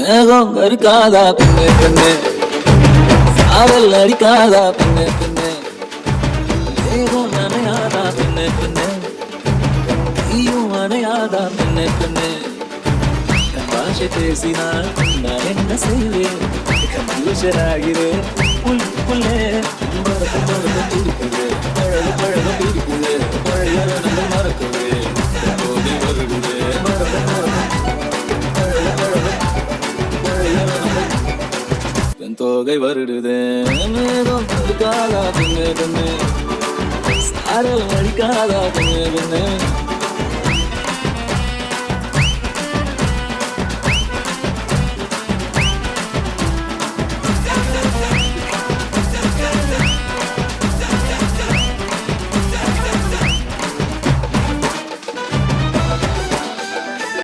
மேகம் கருக்காதா பெண்ணே பெண்ணே, சாரல் அடிக்காதா பெண்ணே பெண்ணே, மேகம் நனையாதா பெண்ணே பெண்ணே, நீயும் அணையாதா பெண்ணே பெண்ணே. என் பாஷை பேசினால் நான் என்ன செய்வேன், கன்ஃபியூஷன் ஆகிறேன் உள்ளே. துடிக்குது பழக பழக துடிக்குது, பழைய நம்ம மறக்குது, போதி வருடுது என் தோகை வருடுது. மேகம் கருக்காதா பெண்ணே பெண்ணே, சாரல் அடிக்காதா பெண்ணே பெண்ணே,